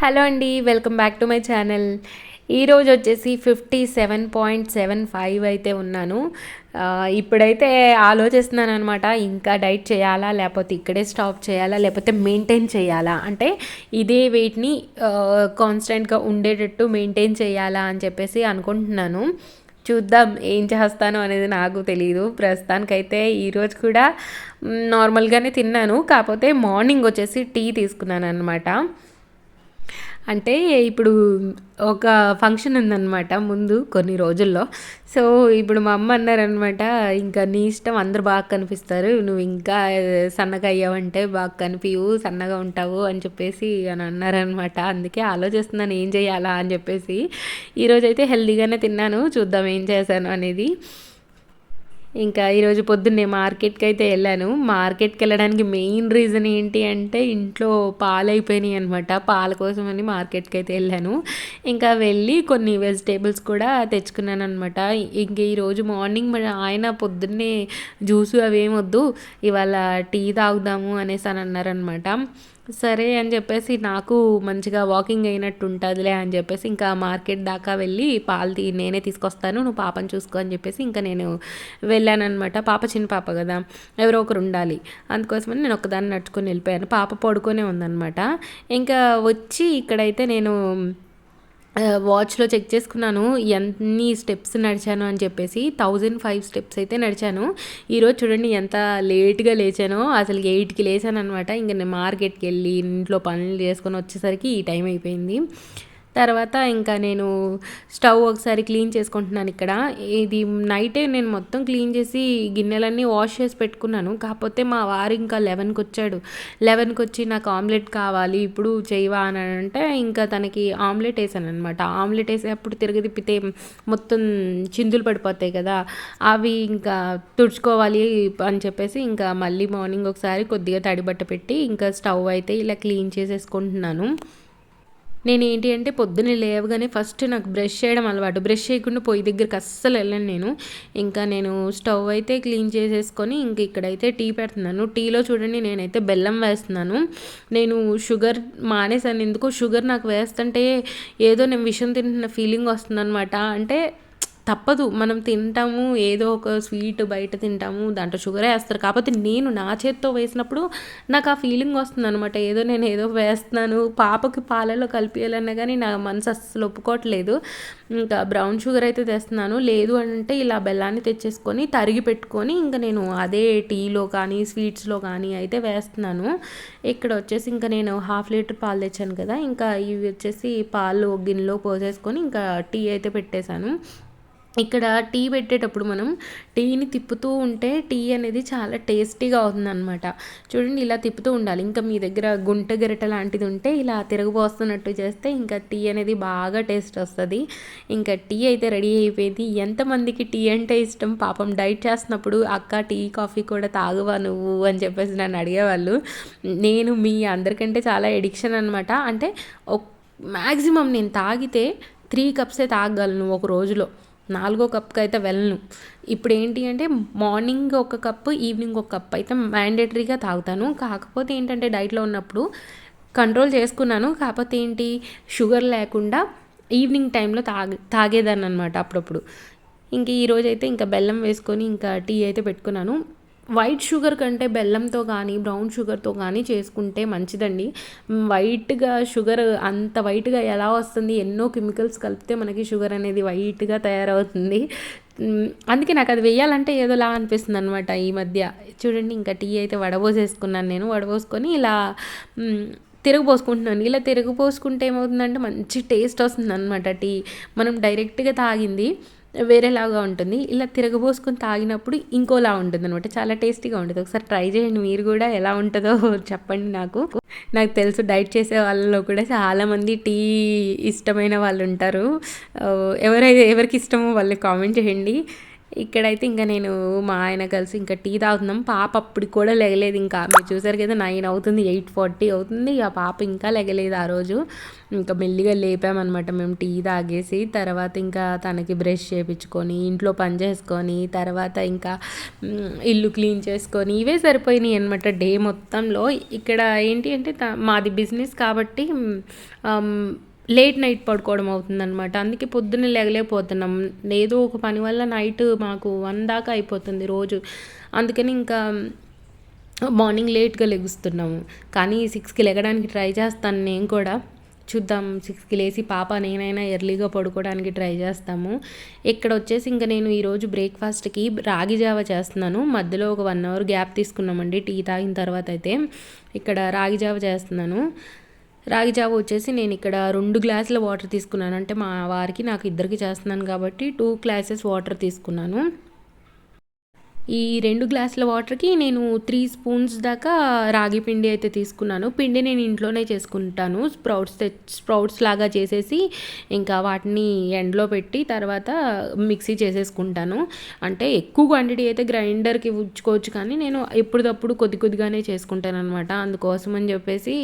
Hello అండి, welcome back to my channel. ఈరోజు వచ్చేసి 57.75 అయితే ఉన్నాను. ఇప్పుడైతే ఆలోచిస్తున్నాను అనమాట, ఇంకా డైట్ చేయాలా, లేకపోతే ఇక్కడే స్టాప్ చేయాలా, లేకపోతే మెయింటైన్ చేయాలా, అంటే ఇదే వెయిట్ని కాన్స్టెంట్గా ఉండేటట్టు మెయింటైన్ చేయాలా అని చెప్పేసి అనుకుంటున్నాను. చూద్దాం ఏం చేస్తాను అనేది నాకు తెలియదు. ప్రస్తుతానికైతే ఈరోజు కూడా నార్మల్గానే తిన్నాను, కాకపోతే మార్నింగ్ వచ్చేసి టీ తీసుకున్నాను అనమాట. అంటే ఇప్పుడు ఒక ఫంక్షన్ ఉందన్నమాట ముందు కొన్ని రోజుల్లో. సో ఇప్పుడు మా అమ్మ అన్నారనమాట, ఇంకా నీ ఇష్టం, అందరూ బాగా కనిపిస్తారు, నువ్వు ఇంకా సన్నగా అయ్యావంటే బాగా కనిపించవు, సన్నగా ఉంటావు అని చెప్పేసి అని అన్నారనమాట. అందుకే ఆలోచిస్తున్నాను ఏం చేయాలా అని చెప్పేసి. ఈరోజైతే హెల్తీగానే తిన్నాను, చూద్దాం ఏం చేశాను అనేది. ఇంకా ఈరోజు పొద్దున్నే మార్కెట్కి అయితే వెళ్ళాను. మార్కెట్కి వెళ్ళడానికి మెయిన్ రీజన్ ఏంటి అంటే, ఇంట్లో పాలు అయిపోయినాయి అనమాట. పాల కోసమని మార్కెట్కి అయితే వెళ్ళాను. ఇంకా వెళ్ళి కొన్ని వెజిటేబుల్స్ కూడా తెచ్చుకున్నాను అనమాట. ఇంక ఈరోజు మార్నింగ్ మన ఆయన పొద్దున్నే జ్యూసు అవేం వద్దు, ఇవాళ టీ తాగుదాము అనేసి అని అన్నారనమాట. సరే అని చెప్పేసి, నాకు మంచిగా వాకింగ్ అయినట్టు ఉంటుందిలే అని చెప్పేసి ఇంకా మార్కెట్ దాకా వెళ్ళి పాలు నేనే తీసుకొస్తాను, నువ్వు పాపని చూసుకో అని చెప్పేసి ఇంకా నేను వెళ్ళానమాట. పాప చిన్న పాప కదా, ఎవరో ఒకరు ఉండాలి, అందుకోసమని నేను ఒకదాన్ని నడుచుకొని వెళ్ళిపోయాను. పాప పడుకొనే ఉందన్నమాట. ఇంకా వచ్చి ఇక్కడైతే నేను వాచ్లో చెక్ చేసుకున్నాను ఎన్ని స్టెప్స్ నడిచాను అని చెప్పేసి. 1005 స్టెప్స్ అయితే నడిచాను. ఈరోజు చూడండి ఎంత లేట్గా లేచానో, అసలు 8కి లేచాను అనమాట. ఇంక నేను మార్కెట్కి వెళ్ళి ఇంట్లో పనులు చేసుకొని వచ్చేసరికి ఈ టైం అయిపోయింది. తర్వాత ఇంకా నేను స్టవ్ ఒకసారి క్లీన్ చేసుకుంటున్నాను ఇక్కడ. ఇది నైటే నేను మొత్తం క్లీన్ చేసి గిన్నెలన్నీ వాష్ చేసి పెట్టుకున్నాను. కాకపోతే మా వారు ఇంకా 11కి వచ్చాడు. 11కి వచ్చి నాకు ఆమ్లెట్ కావాలి, ఇప్పుడు చేయవా అని అంటే ఇంకా తనకి ఆమ్లెట్ వేసాను అనమాట. ఆమ్లెట్ వేసేటప్పుడు తిరిగితిప్పితే మొత్తం చిందులు పడిపోతాయి కదా, అవి ఇంకా తుడుచుకోవాలి అని చెప్పేసి ఇంకా మళ్ళీ మార్నింగ్ ఒకసారి కొద్దిగా తడి బట్ట పెట్టి ఇంకా స్టవ్ అయితే ఇలా క్లీన్ చేసేసుకుంటున్నాను. నేను ఏంటి అంటే పొద్దున్నే లేవగానే ఫస్ట్ నాకు బ్రష్ చేయడం అలవాటు. బ్రష్ చేయకుండా పొయ్యి దగ్గరికి అస్సలు వెళ్ళను నేను. ఇంకా నేను స్టవ్ అయితే క్లీన్ చేసేసుకొని ఇంక ఇక్కడైతే టీ పెడుతున్నాను. టీలో చూడండి నేనైతే బెల్లం వేస్తున్నాను. నేను షుగర్ మానేసాను. ఎందుకో షుగర్ నాకు వేస్తుంటే ఏదో నేను విషం తింటున్న ఫీలింగ్ వస్తుందన్నమాట. అంటే తప్పదు, మనం తింటాము, ఏదో ఒక స్వీట్ బయట తింటాము, దాంట్లో షుగరే వేస్తారు. కాకపోతే నేను నా చేత్తో వేసినప్పుడు నాకు ఆ ఫీలింగ్ వస్తుంది అనమాట, ఏదో నేను ఏదో వేస్తున్నాను. పాపకి పాలలో కలిపియాలన్నా కానీ నా మనసు అస్సలు ఒప్పుకోవట్లేదు. ఇంకా బ్రౌన్ షుగర్ అయితే తెస్తున్నాను. లేదు అంటే ఇలా బెల్లాన్ని తెచ్చేసుకొని తరిగి పెట్టుకొని ఇంకా నేను అదే టీలో కానీ స్వీట్స్లో కానీ అయితే వేస్తున్నాను. ఇక్కడ వచ్చేసి ఇంకా నేను 1/2 లీటర్ పాలు తెచ్చాను కదా, ఇంకా ఇవి వచ్చేసి పాలు ఒక గిన్నెలో పోసేసుకొని ఇంకా టీ అయితే పెట్టేశాను. ఇక్కడ టీ పెట్టేటప్పుడు మనం టీని తిప్పుతూ ఉంటే టీ అనేది చాలా టేస్టీగా అవుతుందన్నమాట. చూడండి ఇలా తిప్పుతూ ఉండాలి. ఇంకా మీ దగ్గర గుంట గరిట లాంటిది ఉంటే ఇలా తిరగబోస్తున్నట్టు చేస్తే ఇంకా టీ అనేది బాగా టేస్ట్ వస్తుంది. ఇంకా టీ అయితే రెడీ అయిపోయింది. ఎంతమందికి టీ అంటే ఇష్టం, పాపం డైట్ చేస్తున్నప్పుడు అక్క టీ కాఫీ కూడా తాగువా నువ్వు అని చెప్పేసి నన్ను అడిగేవాళ్ళు. నేను మీ అందరికంటే చాలా ఎడిక్షన్ అనమాట. అంటే మ్యాక్సిమం నేను తాగితే 3 కప్సే తాగలను ఒక రోజులో, 4వ కప్కి అయితే వెళ్ళను. ఇప్పుడు ఏంటి అంటే మార్నింగ్ ఒక కప్పు, ఈవినింగ్ ఒక కప్ అయితే మ్యాండేటరీగా తాగుతాను. కాకపోతే ఏంటంటే డైట్లో ఉన్నప్పుడు కంట్రోల్ చేసుకున్నాను. కాకపోతే ఏంటి, షుగర్ లేకుండా ఈవినింగ్ టైంలో తాగేదాన్ని అనమాట అప్పుడప్పుడు. ఇంక ఈరోజైతే ఇంకా బెల్లం వేసుకొని ఇంకా టీ అయితే పెట్టుకున్నాను. వైట్ షుగర్ కంటే బెల్లంతో కానీ బ్రౌన్ షుగర్తో కానీ చేసుకుంటే మంచిదండి. వైట్గా షుగర్ అంత వైట్గా ఎలా వస్తుంది, ఎన్నో కెమికల్స్ కలిపితే మనకి షుగర్ అనేది వైట్గా తయారవుతుంది. అందుకే నాకు అది వేయాలంటే ఏదోలా అనిపిస్తుంది అనమాట ఈ మధ్య. చూడండి ఇంకా టీ అయితే వడబోసేసుకున్నాను నేను. వడబోసుకొని ఇలా తిరగపోసుకుంటున్నాను. ఇలా తిరగపోసుకుంటే ఏమవుతుందంటే మంచి టేస్ట్ వస్తుంది అనమాట టీ. మనం డైరెక్ట్గా తాగింది వేరేలాగా ఉంటుంది, ఇలా తిరగబోసుకొని తాగినప్పుడు ఇంకోలా ఉంటుంది అనమాట, చాలా టేస్టీగా ఉంటుంది. ఒకసారి ట్రై చేయండి మీరు కూడా, ఎలా ఉంటుందో చెప్పండి నాకు. నాకు తెలుసు డైట్ చేసే వాళ్ళలో కూడా చాలామంది టీ ఇష్టమైన వాళ్ళు ఉంటారు. ఎవరికి ఇష్టమో వాళ్ళు కామెంట్ చేయండి. ఇక్కడైతే ఇంకా నేను మా ఆయన కలిసి ఇంకా టీ తాగుతున్నాం. పాప అప్పటికి కూడా లెగలేదు. ఇంకా మీరు చూసారు కదా 9 అవుతుంది, 8:40 అవుతుంది. ఆ పాప ఇంకా లెగలేదు ఆ రోజు. ఇంకా మెల్లిగా లేపామన్నమాట మేము టీ తాగేసి. తర్వాత ఇంకా తనకి బ్రష్ చేయించుకొని ఇంట్లో పని చేసుకొని తర్వాత ఇంకా ఇల్లు క్లీన్ చేసుకొని ఇవే సరిపోయినాయి అనమాట డే మొత్తంలో. ఇక్కడ ఏంటి అంటే మాది బిజినెస్ కాబట్టి లేట్ నైట్ పడుకోవడం అవుతుందన్నమాట. అందుకే పొద్దున్నే లేగలేకపోతున్నాం. ఏదో ఒక పని వల్ల నైట్ మాకు 1 దాకా అయిపోతుంది రోజు. అందుకని ఇంకా మార్నింగ్ లేట్గా లెగుస్తున్నాము. కానీ 6కి లెగడానికి ట్రై చేస్తాను నేను కూడా. చూద్దాం, 6కి లేచి పాప నేనైనా ఎర్లీగా పడుకోవడానికి ట్రై చేస్తాము. ఇక్కడ వచ్చేసి ఇంకా నేను ఈరోజు బ్రేక్ఫాస్ట్కి రాగి జావ చేస్తున్నాను. మధ్యలో ఒక 1 అవర్ గ్యాప్ తీసుకున్నామండి టీ తాగిన తర్వాత. అయితే ఇక్కడ రాగి జావ చేస్తున్నాను. రాగి జావ వచ్చేసి నేను ఇక్కడ 2 గ్లాసుల వాటర్ తీసుకున్నాను. అంటే మా వారికి నాకు ఇద్దరికి చేస్తున్నాను కాబట్టి 2 గ్లాసెస్ వాటర్ తీసుకున్నాను. ఈ 2 గ్లాసుల వాటర్కి నేను 3 స్పూన్స్ దాకా రాగి పిండి అయితే తీసుకున్నాను. పిండి నేను ఇంట్లోనే చేసుకుంటాను. స్ప్రౌట్స్ లాగా చేసేసి ఇంకా వాటిని ఎండలో పెట్టి తర్వాత మిక్సీ చేసేసుకుంటాను. అంటే ఎక్కువ క్వాంటిటీ అయితే గ్రైండర్కి ఉంచుకోవచ్చు, కానీ నేను ఎప్పటికప్పుడు కొద్దిగానే చేసుకుంటాను అనమాట. అందుకోసం అని చెప్పేసి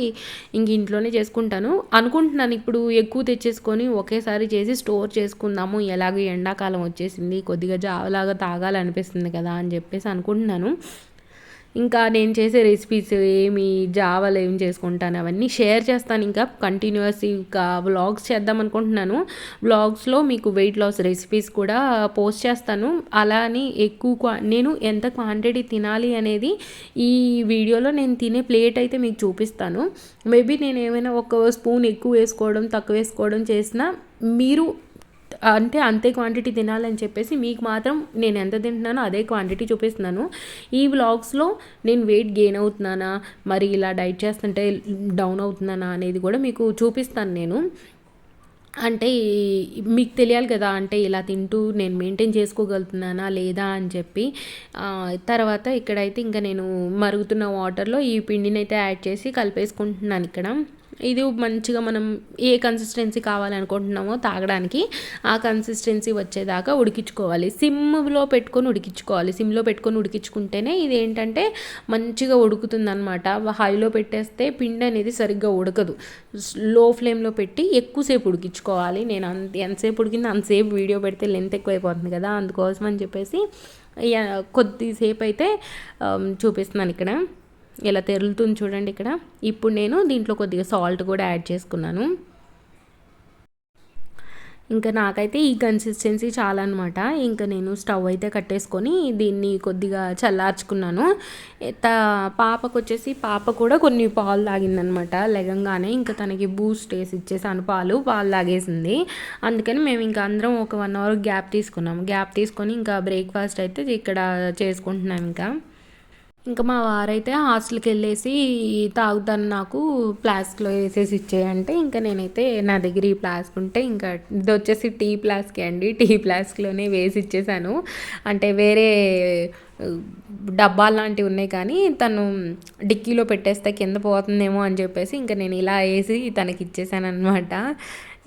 ఇంక ఇంట్లోనే చేసుకుంటాను అనుకుంటున్నాను. ఇప్పుడు ఎక్కువ తెచ్చేసుకొని ఒకేసారి చేసి స్టోర్ చేసుకుందాము, ఎలాగో ఎండాకాలం వచ్చేసింది, కొద్దిగా జావలాగా తాగాలనిపిస్తుంది కదా అని చెప్పేసి అనుకుంటున్నాను. ఇంకా నేను చేసే రెసిపీస్ ఏమి జావాలు ఏం చేసుకుంటాను అవన్నీ షేర్ చేస్తాను. ఇంకా కంటిన్యూస్ ఇంకా వ్లాగ్స్ చేద్దాం అనుకుంటున్నాను. వ్లాగ్స్లో మీకు వెయిట్ లాస్ రెసిపీస్ కూడా పోస్ట్ చేస్తాను. అలా అని నేను ఎంత క్వాంటిటీ తినాలి అనేది ఈ వీడియోలో నేను తినే ప్లేట్ అయితే మీకు చూపిస్తాను. మేబీ నేను ఏమైనా ఒక స్పూన్ ఎక్కువ వేసుకోవడం తక్కువ వేసుకోవడం చేసినా మీరు అంటే అంతే క్వాంటిటీ తినాలని చెప్పేసి మీకు మాత్రం నేను ఎంత తింటున్నానో అదే క్వాంటిటీ చూపిస్తున్నాను. ఈ వ్లాగ్స్లో నేను వెయిట్ గెయిన్ అవుతున్నానా, మరి ఇలా డైట్ చేస్తుంటే డౌన్ అవుతున్నానా అనేది కూడా మీకు చూపిస్తాను నేను. అంటే మీకు తెలియాలి కదా, అంటే ఇలా తింటూ నేను మెయింటైన్ చేసుకోగలుగుతున్నానా లేదా అని చెప్పి. తర్వాత ఇక్కడైతే ఇంకా నేను మరుగుతున్న వాటర్లో ఈ పిండిని అయితే యాడ్ చేసి కలిపేసుకుంటున్నాను ఇక్కడ. ఇది మంచిగా మనం ఏ కన్సిస్టెన్సీ కావాలనుకుంటున్నామో తాగడానికి ఆ కన్సిస్టెన్సీ వచ్చేదాకా ఉడికించుకోవాలి. సిమ్లో పెట్టుకొని ఉడికించుకుంటేనే ఇది ఏంటంటే మంచిగా ఉడుకుతుంది అనమాట. హైలో పెట్టేస్తే పిండి అనేది సరిగ్గా ఉడకదు. లో ఫ్లేమ్లో పెట్టి ఎక్కువసేపు ఉడికించుకోవాలి. నేను ఎంతసేపు ఉడికింది అంతసేపు వీడియో పెడితే లెంత్ ఎక్కువైపోతుంది కదా, అందుకోసం అని చెప్పేసి కొద్దిసేపు అయితే చూపిస్తున్నాను ఇక్కడ. ఇలా తెరులుతుంది చూడండి ఇక్కడ. ఇప్పుడు నేను దీంట్లో కొద్దిగా సాల్ట్ కూడా యాడ్ చేసుకున్నాను. ఇంకా నాకైతే ఈ కన్సిస్టెన్సీ చాలా అనమాట. ఇంకా నేను స్టవ్ అయితే కట్టేసుకొని దీన్ని కొద్దిగా చల్లార్చుకున్నాను. పాప కూడా కొన్ని పాలు తాగిందనమాట లెగంగానే. ఇంకా తనకి బూస్ట్ వేసి ఇచ్చేసాను, పాలు తాగేసింది. అందుకని మేము ఇంకా అందరం ఒక 1 అవర్ గ్యాప్ తీసుకొని ఇంకా బ్రేక్ఫాస్ట్ అయితే ఇక్కడ చేసుకుంటున్నాం. ఇంకా మా వారైతే హాస్టల్కి వెళ్ళేసి తాగుతాను, నాకు ఫ్లాస్క్లో వేసేసి ఇచ్చేయంటే ఇంకా నేనైతే నా దగ్గర ఈ ఫ్లాస్క్ ఉంటే ఇంకా ఇది వచ్చేసి టీ ఫ్లాస్క్ అండి. టీ ఫ్లాస్క్లోనే వేసి ఇచ్చేసాను. అంటే వేరే డబ్బాలు లాంటివి ఉన్నాయి కానీ తను డిక్కీలో పెట్టేస్తే కింద పోతుందేమో అని చెప్పేసి ఇంకా నేను ఇలా వేసి తనకి ఇచ్చేసాను అనమాట.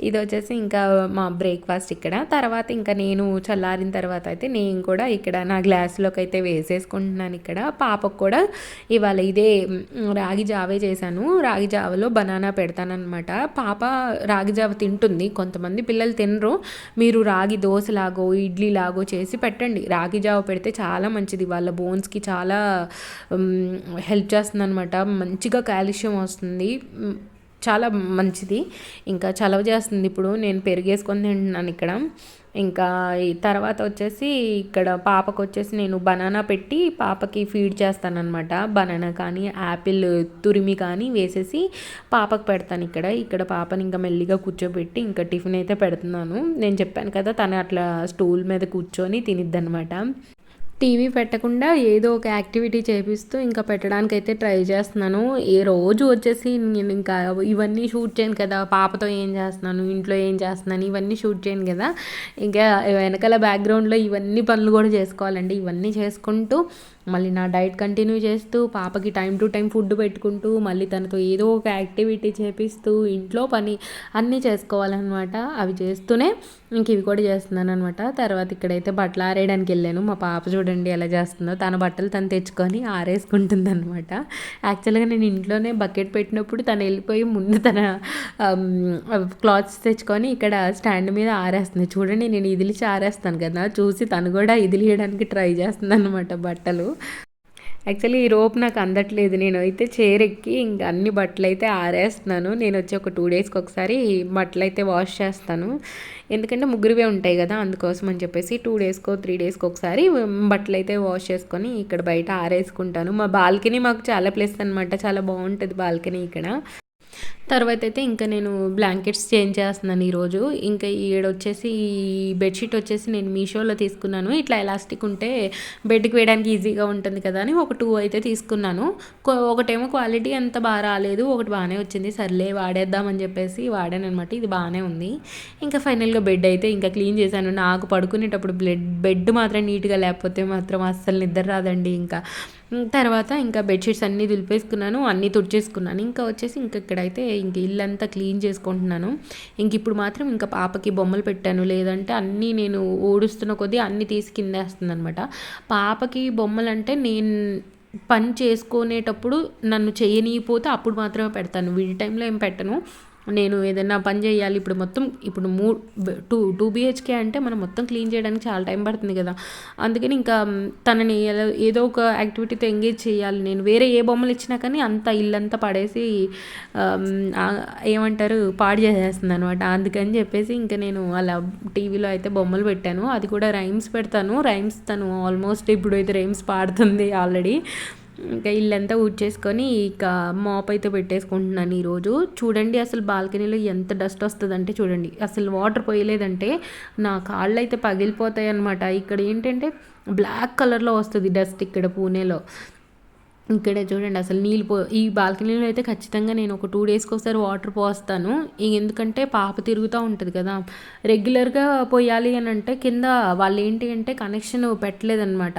ఇది వచ్చేసి ఇంకా మా బ్రేక్ఫాస్ట్ ఇక్కడ. తర్వాత ఇంకా నేను చల్లారిన తర్వాత అయితే నేను కూడా ఇక్కడ నా గ్లాస్లోకి అయితే వేసేసుకుంటున్నాను. ఇక్కడ పాపకు కూడా ఇవాళ ఇదే రాగి జావే చేశాను. రాగి జావలో బనానా పెడతానమాట. పాప రాగి జావ తింటుంది, కొంతమంది పిల్లలు తినరు. మీరు రాగి దోశలాగో ఇడ్లీ లాగో చేసి పెట్టండి. రాగి జావ పెడితే చాలా మంచిది, వాళ్ళ బోన్స్కి చాలా హెల్ప్ చేస్తుంది అనమాట. మంచిగా కాల్షియం వస్తుంది, చాలా మంచిది. ఇంకా చలవ చేస్తుంది. ఇప్పుడు నేను పెరిగేసుకొని తింటున్నాను ఇక్కడ. ఇంకా ఈ తర్వాత వచ్చేసి ఇక్కడ పాపకు వచ్చేసి నేను బనానా పెట్టి పాపకి ఫీడ్ చేస్తానన్నమాట. బనానా కానీ యాపిల్ తురిమి కానీ వేసేసి పాపకు పెడతాను ఇక్కడ పాపని ఇంకా మెల్లిగా కూర్చోబెట్టి ఇంకా టిఫిన్ అయితే పెడుతున్నాను. నేను చెప్పాను కదా తను అట్లా స్టూల్ మీద కూర్చొని తినిద్దనమాట. టీవీ పెట్టకుండా ఏదో ఒక యాక్టివిటీ చేపిస్తూ ఇంకా పెట్టడానికి అయితే ట్రై చేస్తున్నాను. ఏ రోజు వచ్చేసి నేను ఇంకా ఇవన్నీ షూట్ చేయను కదా, పాపతో ఏం చేస్తున్నాను, ఇంట్లో ఏం చేస్తున్నాను ఇవన్నీ షూట్ చేయను కదా. ఇంకా వెనకాల బ్యాక్గ్రౌండ్లో ఇవన్నీ పనులు కూడా చేసుకోవాలండి. ఇవన్నీ చేసుకుంటూ మళ్ళీ నా డైట్ కంటిన్యూ చేస్తూ పాపకి టైం టు టైం ఫుడ్ పెట్టుకుంటూ మళ్ళీ తనతో ఏదో ఒక యాక్టివిటీ చేపిస్తూ ఇంట్లో పని అన్నీ చేసుకోవాలన్నమాట. అవి చేస్తూనే ఇంక ఇవి కూడా చేస్తున్నాను అనమాట. తర్వాత ఇక్కడైతే బట్టలు ఆరేయడానికి వెళ్ళాను. మా పాప చూడండి ఎలా చేస్తుందో, తన బట్టలు తను తెచ్చుకొని ఆరేసుకుంటుంది అనమాట. యాక్చువల్గా నేను ఇంట్లోనే బకెట్ పెట్టినప్పుడు తను వెళ్ళిపోయి ముందు తన క్లాత్స్ తెచ్చుకొని ఇక్కడ స్టాండ్ మీద ఆరేస్తుంది. చూడండి నేను ఇదిలిచి ఆరేస్తాను కదా, చూసి తను కూడా ఇదిలియడానికి ట్రై చేస్తుంది అనమాట బట్టలు. యాక్చువల్లీ ఈ రోప్ నాకు అందట్లేదు. నేను అయితే చైర్ ఎక్కి ఇంకా అన్ని బట్టలు అయితే ఆరేస్తున్నాను. నేను వచ్చి ఒక 2 డేస్కి ఒకసారి బట్టలు అయితే వాష్ చేస్తాను. ఎందుకంటే ముగ్గురువే ఉంటాయి కదా, అందుకోసం అని చెప్పేసి 2 డేస్కో 3 డేస్కి ఒకసారి బట్టలు అయితే వాష్ చేసుకొని ఇక్కడ బయట ఆరేసుకుంటాను. మా బాల్కనీ మాకు చాలా ప్లేస్ అనమాట, చాలా బాగుంటుంది బాల్కనీ ఇక్కడ. తర్వాత అయితే ఇంకా నేను బ్లాంకెట్స్ చేంజ్ చేస్తున్నాను ఈరోజు. ఇంకా వచ్చేసి ఈ బెడ్షీట్ వచ్చేసి నేను మీషోలో తీసుకున్నాను. ఇట్లా ఎలాస్టిక్ ఉంటే బెడ్కి వేయడానికి ఈజీగా ఉంటుంది కదా అని ఒక 2 అయితే తీసుకున్నాను. ఒకటేమో క్వాలిటీ అంత బాగా రాలేదు, ఒకటి బాగానే వచ్చింది. సర్లే వాడేద్దామని చెప్పేసి వాడాను అనమాట. ఇది బాగానే ఉంది. ఇంకా ఫైనల్గా బెడ్ అయితే ఇంకా క్లీన్ చేశాను. నాకు పడుకునేటప్పుడు బెడ్ మాత్రం నీట్గా లేకపోతే మాత్రం అస్సలు నిద్ర రాదండి. తర్వాత ఇంకా బెడ్షీట్స్ అన్నీ దులిపేసుకున్నాను, అన్నీ తుడిచేసుకున్నాను. ఇంకా వచ్చేసి ఇక్కడైతే ఇంక ఇల్లంతా క్లీన్ చేసుకుంటున్నాను. ఇప్పుడు మాత్రం ఇంకా పాపకి బొమ్మలు పెట్టాను, లేదంటే అన్నీ నేను ఊడుస్తున్న కొద్దీ అన్నీ తీసి కిందేస్తుంది అనమాట. పాపకి బొమ్మలు అంటే నేను పని చేసుకునేటప్పుడు నన్ను చేయనీయపోతే అప్పుడు మాత్రమే పెడతాను, విడి టైంలో ఏం పెట్టను. నేను ఏదైనా పని చేయాలి, ఇప్పుడు 2 BHK అంటే మనం మొత్తం క్లీన్ చేయడానికి చాలా టైం పడుతుంది కదా, అందుకని ఇంకా తనని ఏదో ఒక యాక్టివిటీతో ఎంగేజ్ చేయాలి. నేను వేరే ఏ బొమ్మలు ఇచ్చినా కానీ అంత ఇల్లంతా పడేసి ఏమంటారు పాడు చేసేస్తుంది అనమాట. అందుకని చెప్పేసి ఇంకా నేను అలా టీవీలో అయితే బొమ్మలు పెట్టాను. అది కూడా రైమ్స్ పెడతాను. రైమ్స్ తను ఆల్మోస్ట్ ఇప్పుడైతే రైమ్స్ పాడుతుంది ఆల్రెడీ. ఇంకా ఇల్లంతా ఊడ్చేసుకొని ఇక మాప్ అయితే పెట్టేసుకుంటున్నాను ఈరోజు. చూడండి అసలు బాల్కనీలో ఎంత డస్ట్ వస్తుందంటే చూడండి, అసలు వాటర్ పోయలేదంటే నా కాళ్ళు అయితే పగిలిపోతాయి అనమాట. ఇక్కడ ఏంటంటే బ్లాక్ కలర్లో వస్తుంది డస్ట్ ఇక్కడ పూణేలో. ఇక్కడే చూడండి అసలు ఈ బాల్కనీలో అయితే ఖచ్చితంగా నేను ఒక 2 డేస్కి ఒకసారి వాటర్ పోస్తాను. ఎందుకంటే పాప తిరుగుతూ ఉంటుంది కదా, రెగ్యులర్గా పోయాలి అని అంటే కింద వాళ్ళు ఏంటి అంటే కనెక్షన్ పెట్టలేదన్నమాట.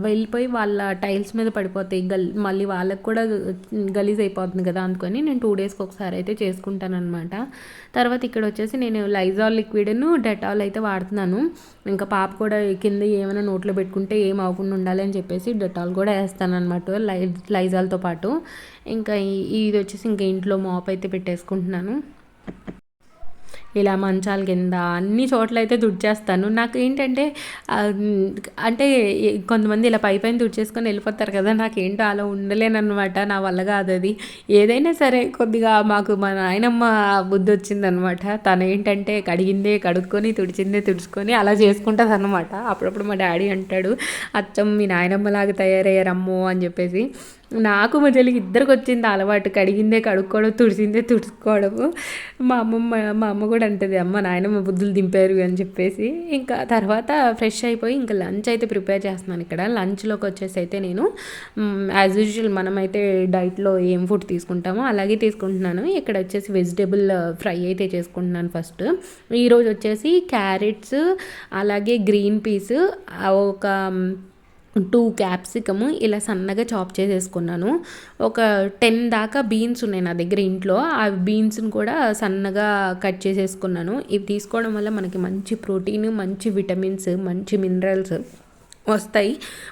వెళ్ళిపోయి వాళ్ళ టైల్స్ మీద పడిపోతాయి, మళ్ళీ వాళ్ళకి కూడా గలీజ్ అయిపోతుంది కదా, అందుకని నేను 2 డేస్కి ఒకసారి అయితే చేసుకుంటాను అనమాట. తర్వాత ఇక్కడ వచ్చేసి నేను లైజాల్ లిక్విడ్ను డెటాల్ అయితే వాడుతున్నాను. ఇంకా పాప కూడా కింద ఏమైనా నోట్లో పెట్టుకుంటే ఏం అవ్వకుండా ఉండాలి అని చెప్పేసి డెటాల్ కూడా వేస్తాను అనమాట లైజాల్తో పాటు. ఇంకా ఇది వచ్చేసి ఇంకా ఇంట్లో మాప్ అయితే పెట్టేసుకుంటున్నాను. ఇలా మంచాల కింద అన్ని చోట్ల అయితే తుడిచేస్తాను. నాకు ఏంటంటే అంటే కొంతమంది ఇలా పైన తుడిచేసుకొని వెళ్ళిపోతారు కదా, నాకేంటో అలా ఉండలేనమాట, నా వల్ల కాదు అది. ఏదైనా సరే కొద్దిగా మాకు మా నాయనమ్మ బుద్ధి వచ్చిందనమాట. తను ఏంటంటే కడిగిందే కడుక్కొని తుడిచిందే తుడుచుకొని అలా చేసుకుంటుంది అనమాట. అప్పుడప్పుడు మా డాడీ అంటాడు, అచ్చం మీ నాయనమ్మలాగా తయారయ్యారమ్మో అని చెప్పేసి. నాకు మా చెల్లికి ఇద్దరికి వచ్చింది అలవాటు, కడిగిందే కడుక్కోవడం, తుడిచిందే తుడుచుకోవడము. మా అమ్మ కూడా అంటుంది, అమ్మ నాయనమ్మ బుద్ధులు దింపారు అని చెప్పేసి. ఇంకా తర్వాత ఫ్రెష్ అయిపోయి ఇంకా లంచ్ అయితే ప్రిపేర్ చేస్తున్నాను. ఇక్కడ లంచ్లోకి వచ్చేసి అయితే నేను యాజ్ యూజువల్ మనమైతే డైట్లో ఏం ఫుడ్ తీసుకుంటామో అలాగే తీసుకుంటున్నాను. ఇక్కడ వచ్చేసి వెజిటేబుల్ ఫ్రై అయితే చేసుకుంటున్నాను ఫస్ట్. ఈరోజు వచ్చేసి క్యారెట్స్, అలాగే గ్రీన్ పీస్, ఒక 2 క్యాప్సికము ఇలా సన్నగా చాప్ చేసేసుకున్నాను. ఒక 10 దాకా బీన్స్ ఉన్నాయి నా దగ్గర ఇంట్లో, ఆ బీన్స్ని కూడా సన్నగా కట్ చేసేసుకున్నాను. ఇవి తీసుకోవడం వల్ల మనకి మంచి ప్రోటీన్, మంచి విటమిన్స్, మంచి మినరల్స్ వస్తాయి,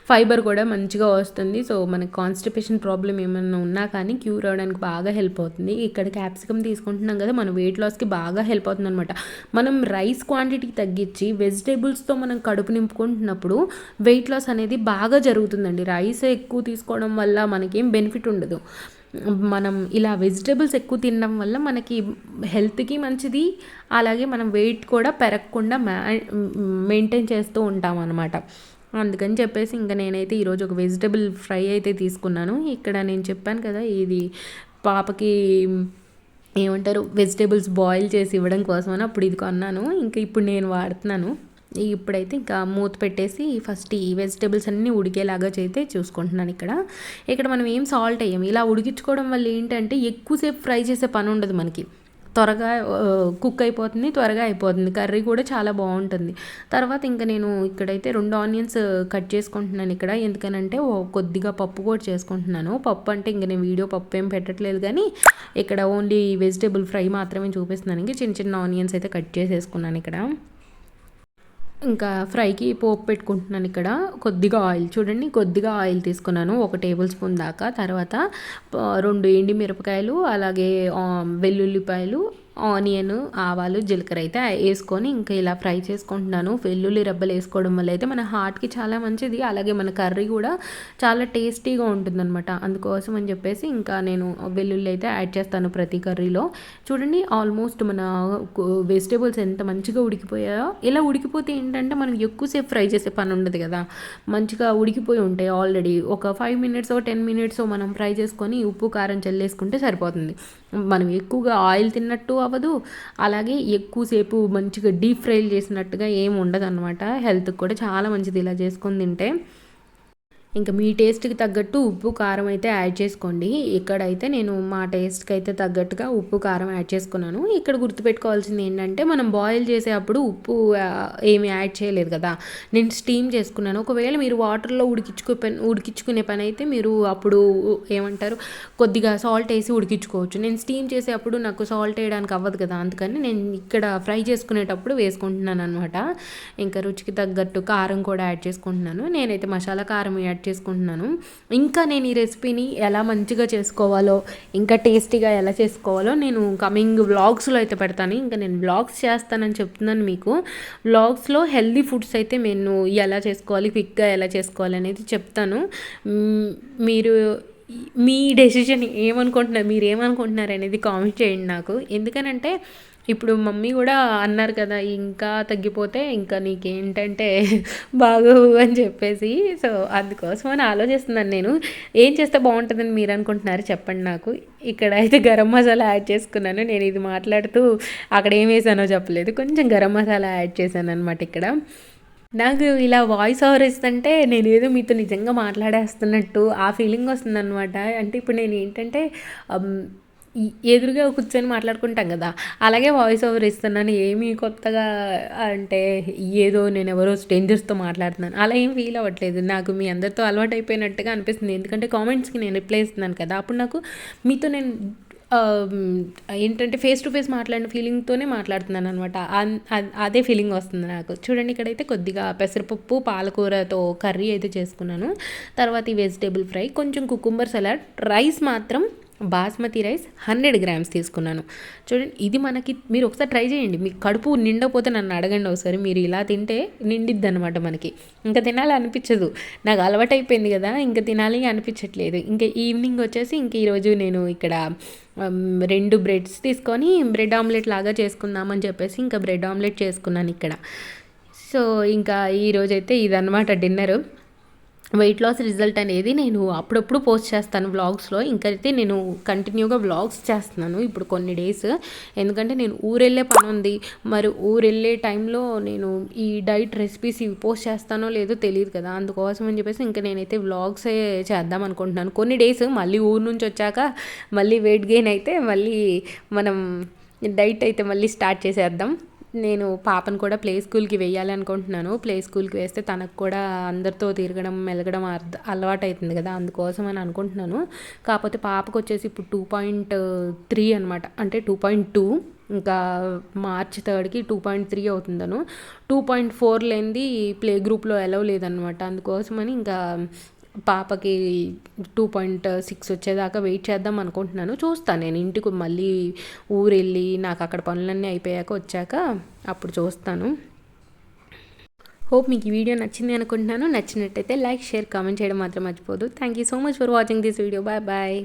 ఫైబర్ కూడా మంచిగా వస్తుంది. సో మనకి కాన్స్టిపేషన్ ప్రాబ్లం ఏమైనా ఉన్నా కానీ క్యూర్ అవ్వడానికి బాగా హెల్ప్ అవుతుంది. ఇక్కడ క్యాప్సికమ్ తీసుకుంటున్నాం కదా, మన వెయిట్ లాస్కి బాగా హెల్ప్ అవుతుంది అనమాట. మనం రైస్ క్వాంటిటీ తగ్గించి వెజిటేబుల్స్తో మనం కడుపు నింపుకుంటున్నప్పుడు వెయిట్ లాస్ అనేది బాగా జరుగుతుందండి. రైస్ ఎక్కువ తీసుకోవడం వల్ల మనకేం బెనిఫిట్ ఉండదు. మనం ఇలా వెజిటేబుల్స్ ఎక్కువ తినడం వల్ల మనకి హెల్త్కి మంచిది, అలాగే మనం వెయిట్ కూడా పెరగకుండా మెయింటైన్ చేస్తూ ఉంటాం అన్నమాట. అందుకని చెప్పేసి ఇంకా నేనైతే ఈరోజు ఒక వెజిటబుల్ ఫ్రై అయితే తీసుకున్నాను. ఇక్కడ నేను చెప్పాను కదా, ఇది పాపకి ఏమంటారు వెజిటేబుల్స్ బాయిల్ చేసి ఇవ్వడం కోసం అని అప్పుడు ఇది కొన్నాను. ఇంకా ఇప్పుడు నేను వాడుతున్నాను. ఇప్పుడైతే ఇంకా మూత పెట్టేసి ఫస్ట్ ఈ వెజిటేబుల్స్ అన్నీ ఉడికేలాగా అయితే చూసుకుంటున్నాను. ఇక్కడ మనం ఏం సాల్ట్ వేయం. ఇలా ఉడికించుకోవడం వల్ల ఏంటంటే ఎక్కువసేపు ఫ్రై చేసే పని ఉండదు మనకి. త్వరగా కుక్ అయిపోతుంది, త్వరగా అయిపోతుంది. కర్రీ కూడా చాలా బాగుంటుంది. తర్వాత ఇంకా నేను ఇక్కడైతే 2 ఆనియన్స్ కట్ చేసుకుంటున్నాను ఇక్కడ. ఎందుకనంటే కొద్దిగా పప్పు కూడా చేసుకుంటున్నాను. పప్పు అంటే ఇంక నేను వీడియో పప్పు ఏం పెట్టట్లేదు కానీ ఇక్కడ ఓన్లీ వెజిటేబుల్ ఫ్రై మాత్రమే చూపిస్తున్నాను. ఇంక చిన్న చిన్న ఆనియన్స్ అయితే కట్ చేసేసుకున్నాను ఇక్కడ. ఇంకా ఫ్రైకి పోపు పెట్టుకుంటున్నాను ఇక్కడ. కొద్దిగా ఆయిల్ చూడండి, కొద్దిగా ఆయిల్ తీసుకున్నాను, 1 టేబుల్ స్పూన్ దాకా. తర్వాత 2 ఎండి మిరపకాయలు, అలాగే వెల్లుల్లిపాయలు, ఆనియన్, ఆవాలు, జీలకర్ర అయితే వేసుకొని ఇంకా ఇలా ఫ్రై చేసుకుంటున్నాను. వెల్లుల్లి రెబ్బలు వేసుకోవడం వల్ల అయితే మన హార్ట్కి చాలా మంచిది, అలాగే మన కర్రీ కూడా చాలా టేస్టీగా ఉంటుందన్నమాట. అందుకోసం అని చెప్పేసి ఇంకా నేను వెల్లుల్లి అయితే యాడ్ చేస్తాను ప్రతి కర్రీలో. చూడండి ఆల్మోస్ట్ మన వెజిటేబుల్స్ ఎంత మంచిగా ఉడికిపోయాయో. ఇలా ఉడికిపోతే ఏంటంటే మనం ఎక్కువసేపు ఫ్రై చేసే పని ఉండదు కదా, మంచిగా ఉడికిపోయి ఉంటాయి ఆల్రెడీ. ఒక 5 మినిట్స్ 10 మినిట్స్ మనం ఫ్రై చేసుకొని ఉప్పు కారం చల్లేసుకుంటే సరిపోతుంది. మనం ఎక్కువగా ఆయిల్ తిన్నట్టు అవ్వదు, అలాగే ఎక్కువసేపు మంచిగా డీప్ ఫ్రై చేసినట్టుగా ఏమి ఉండదు అనమాట. హెల్త్కి కూడా చాలా మంచిది ఇలా చేసుకొని తింటే. ఇంకా మీ టేస్ట్కి తగ్గట్టు ఉప్పు కారం అయితే యాడ్ చేసుకోండి. ఇక్కడైతే నేను మా టేస్ట్కి అయితే తగ్గట్టుగా ఉప్పు కారం యాడ్ చేసుకున్నాను. ఇక్కడ గుర్తుపెట్టుకోవాల్సింది ఏంటంటే మనం బాయిల్ చేసేటప్పుడు ఉప్పు ఏమి యాడ్ చేయలేదు కదా, నేను స్టీమ్ చేసుకున్నాను. ఒకవేళ మీరు వాటర్లో ఉడికించుకునే పని అయితే మీరు అప్పుడు ఏమంటారు కొద్దిగా సాల్ట్ వేసి ఉడికించుకోవచ్చు. నేను స్టీమ్ చేసేటప్పుడు నాకు సాల్ట్ వేయడానికి అవ్వదు కదా, అందుకని నేను ఇక్కడ ఫ్రై చేసుకునేటప్పుడు వేసుకుంటున్నాను అనమాట. ఇంకా రుచికి తగ్గట్టు కారం కూడా యాడ్ చేసుకుంటున్నాను. నేనైతే మసాలా కారం యాడ్ చేసుకుంటున్నాను. ఇంకా నేను ఈ రెసిపీని ఎలా మంచిగా చేసుకోవాలో, ఇంకా టేస్టీగా ఎలా చేసుకోవాలో నేను కమింగ్ వ్లాగ్స్లో అయితే పెడతాను. ఇంకా నేను వ్లాగ్స్ చేస్తానని చెప్తున్నాను మీకు. వ్లాగ్స్లో హెల్దీ ఫుడ్స్ అయితే నేను ఎలా చేసుకోవాలి, క్విక్గా ఎలా చేసుకోవాలి అనేది చెప్తాను. మీరు మీ డెసిషన్ ఏమనుకుంటున్నారు, మీరు ఏమనుకుంటున్నారు అనేది కామెంట్ చేయండి నాకు. ఎందుకనంటే ఇప్పుడు మమ్మీ కూడా అన్నారు కదా, ఇంకా తగ్గిపోతే ఇంకా నీకేంటంటే బాగోవు అని చెప్పేసి. సో అందుకోసం అని ఆలోచిస్తున్నాను నేను. ఏం చేస్తే బాగుంటుందని మీరు అనుకుంటున్నారు చెప్పండి నాకు. ఇక్కడ అయితే గరం మసాలా యాడ్ చేసుకున్నాను. నేను ఇది మాట్లాడుతూ అక్కడ ఏం వేసానో చెప్పలేదు, కొంచెం గరం మసాలా యాడ్ చేశాను అనమాట ఇక్కడ. నాకు ఇలా వాయిస్ ఓవర్ ఇస్తుంటే నేను ఏదో మీతో నిజంగా మాట్లాడేస్తున్నట్టు ఆ ఫీలింగ్ వస్తుందన్నమాట. అంటే ఇప్పుడు నేను ఏంటంటే ఎదురుగా కూర్చొని మాట్లాడుకుంటాం కదా, అలాగే వాయిస్ ఓవర్ ఇస్తున్నాను. ఏమీ కొత్తగా అంటే ఏదో నేను ఎవరో స్ట్రేంజర్స్తో మాట్లాడుతున్నాను అలా ఏం ఫీల్ అవ్వట్లేదు. నాకు మీ అందరితో అలవాటు అయిపోయినట్టుగా అనిపిస్తుంది. ఎందుకంటే కామెంట్స్కి నేను రిప్లై ఇస్తున్నాను కదా, అప్పుడు నాకు మీతో నేను ఏంటంటే ఫేస్ టు ఫేస్ మాట్లాడిన ఫీలింగ్తోనే మాట్లాడుతున్నాను అనమాట. అదే ఫీలింగ్ వస్తుంది నాకు. చూడండి ఇక్కడైతే కొద్దిగా పెసరపప్పు పాలకూరతో కర్రీ అయితే చేసుకున్నాను. తర్వాత ఈ వెజిటేబుల్ ఫ్రై, కొంచెం కుకుంబర్ సలాడ్, రైస్ మాత్రం బాస్మతి రైస్ 100 గ్రామ్స్ తీసుకున్నాను. చూడండి ఇది మనకి మీరు ఒకసారి ట్రై చేయండి. మీకు కడుపు నిండకపోతే నన్ను అడగండి ఒకసారి. మీరు ఇలా తింటే నిండిద్ది అనమాట మనకి. ఇంకా తినాలి అనిపించదు. నాకు అలవాటు అయిపోయింది కదా, ఇంకా తినాలి అనిపించట్లేదు. ఇంకా ఈవినింగ్ వచ్చేసి ఇంక ఈరోజు నేను ఇక్కడ 2 బ్రెడ్స్ తీసుకొని బ్రెడ్ ఆమ్లెట్ లాగా చేసుకుందామని చెప్పేసి ఇంకా బ్రెడ్ ఆమ్లెట్ చేసుకున్నాను ఇక్కడ. సో ఇంకా ఈరోజైతే ఇదన్నమాట డిన్నరు. వెయిట్ లాస్ రిజల్ట్ అనేది నేను అప్పుడప్పుడు పోస్ట్ చేస్తాను వ్లాగ్స్లో. ఇంకైతే నేను కంటిన్యూగా వ్లాగ్స్ చేస్తున్నాను ఇప్పుడు కొన్ని డేస్. ఎందుకంటే నేను ఊరెళ్ళే పని ఉంది. మరి ఊరెళ్ళే టైంలో నేను ఈ డైట్ రెసిపీస్ ఇవి పోస్ట్ చేస్తానో లేదో తెలియదు కదా, అందుకోసం అని చెప్పేసి ఇంకా నేనైతే వ్లాగ్సే చేద్దాం అనుకుంటున్నాను కొన్ని డేస్. మళ్ళీ ఊరు నుంచి వచ్చాక మళ్ళీ వెయిట్ గెయిన్ అయితే మళ్ళీ మనం డైట్ అయితే మళ్ళీ స్టార్ట్ చేసేద్దాం. నేను పాపను కూడా ప్లే స్కూల్కి వేయాలి అనుకుంటున్నాను. ప్లే స్కూల్కి వేస్తే తనకు కూడా అందరితో తిరగడం మెలగడం అలవాటు అవుతుంది కదా, అందుకోసం అని అనుకుంటున్నాను. కాకపోతే పాపకు వచ్చేసి ఇప్పుడు 2.3 అనమాట, అంటే 2.2. ఇంకా మార్చ్ 3కి 2.3 అవుతుందను. 2.4 లేనిది ప్లే గ్రూప్లో అలౌ లేదనమాట. అందుకోసమని ఇంకా పాపకి 2.6 వచ్చేదాకా వెయిట్ చేద్దాం అనుకుంటున్నాను. చూస్తాను నేను ఇంటికి మళ్ళీ ఊరు వెళ్ళి నాకు అక్కడ పనులన్నీ అయిపోయాక వచ్చాక అప్పుడు చూస్తాను. హోప్ మీకు ఈ వీడియో నచ్చింది అనుకుంటున్నాను. నచ్చినట్టయితే లైక్ షేర్ కామెంట్ చేయడం మాత్రం మర్చిపోదు. Thank you so much for watching this video. Bye bye.